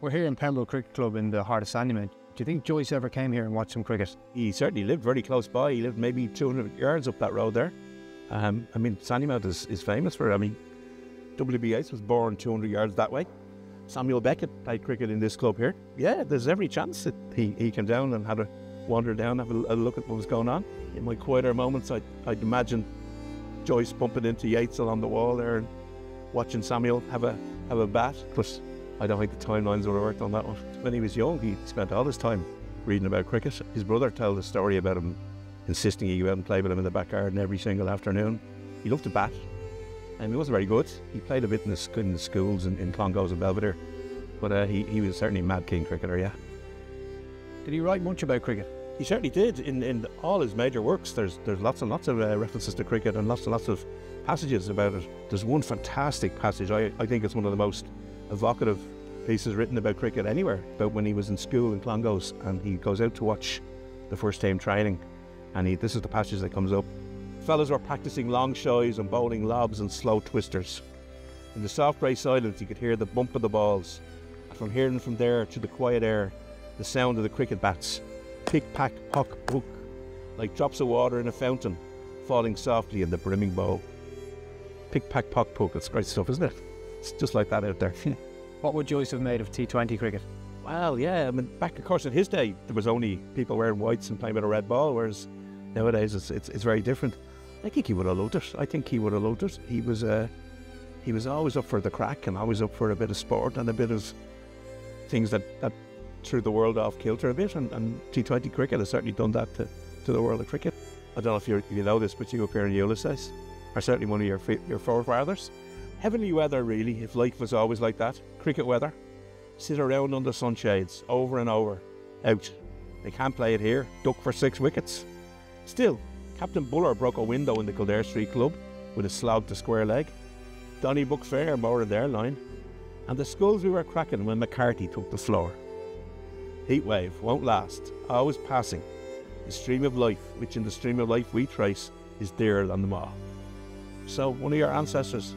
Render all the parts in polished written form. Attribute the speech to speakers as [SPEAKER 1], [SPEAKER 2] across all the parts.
[SPEAKER 1] We're here in Pembroke Cricket Club in the heart of Sandymount. Do you think Joyce ever came here and watched some cricket?
[SPEAKER 2] He certainly lived very close by. He lived maybe 200 yards up that road there. I mean, Sandymount is famous for it. I mean, W.B. Yeats was born 200 yards that way. Samuel Beckett played cricket in this club here. Yeah, there's every chance that he came down and had a wander down, have a look at what was going on. In my quieter moments, I'd imagine Joyce bumping into Yeats along the wall there and watching Samuel have a bat. But I don't think the timelines would have worked on that one. When he was young, he spent all his time reading about cricket. His brother told a story about him insisting he go out and play with him in the back garden every single afternoon. He loved to bat, and he wasn't very good. He played a bit in the schools in Clongowes and Belvedere, but he was certainly a mad keen cricketer, yeah.
[SPEAKER 1] Did he write much about cricket?
[SPEAKER 2] He certainly did. In all his major works, there's lots and lots of references to cricket and lots of passages about it. There's one fantastic passage, I think it's one of the most evocative pieces written about cricket anywhere, about when he was in school in Clongowes and he goes out to watch the first team training, and this is the passage that comes up. Fellas were practicing long shies and bowling lobs and slow twisters. In the soft grey silence you could hear the bump of the balls, and from here and from there to the quiet air, the sound of the cricket bats. Pick, pack, pock, pook, like drops of water in a fountain, falling softly in the brimming bowl. Pick, pack, pock, pook, it's great stuff, isn't it? It's just like that out there.
[SPEAKER 1] What would Joyce have made of T20 cricket?
[SPEAKER 2] Well, yeah, I mean, back, of course, in his day, there was only people wearing whites and playing with a red ball, whereas nowadays it's very different. I think he would have loved it. He was always up for the crack and always up for a bit of sport and a bit of things that threw the world off kilter a bit, and T20 cricket has certainly done that to the world of cricket. I don't know if you know this, but you up here in Ulysses are certainly one of your forefathers. Heavenly weather, really, if life was always like that. Cricket weather. Sit around under sunshades, over and over. Out. They can't play it here. Duck for 6 wickets. Still, Captain Buller broke a window in the Kildare Street Club with a slog to square leg. Donnybrook Fair more in their line. And the skulls we were cracking when McCarthy took the floor. Heat wave won't last, always passing. The stream of life, which in the stream of life we trace, is dearer than them all. So one of your ancestors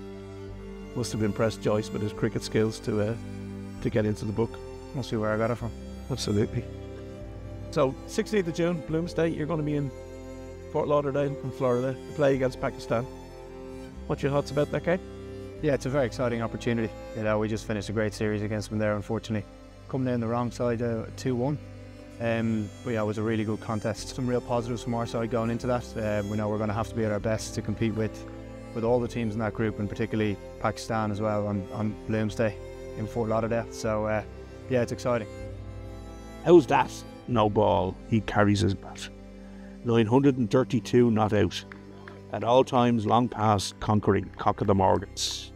[SPEAKER 2] must have impressed Joyce with his cricket skills to get into the book.
[SPEAKER 1] Must be where I got it from.
[SPEAKER 2] Absolutely. So 16th of June, Bloomsday, you're going to be in Fort Lauderdale in Florida to play against Pakistan. What's your thoughts about that game?
[SPEAKER 1] Yeah, it's a very exciting opportunity. You know, we just finished a great series against them there, unfortunately. Coming down the wrong side, 2-1. But yeah, it was a really good contest. Some real positives from our side going into that. We know we're going to have to be at our best to compete with all the teams in that group, and particularly Pakistan as well on Bloomsday in Fort Lauderdale. So yeah, it's exciting.
[SPEAKER 2] How's that? No ball. He carries his bat. 932 not out. At all times long past conquering Cock of the Morgans.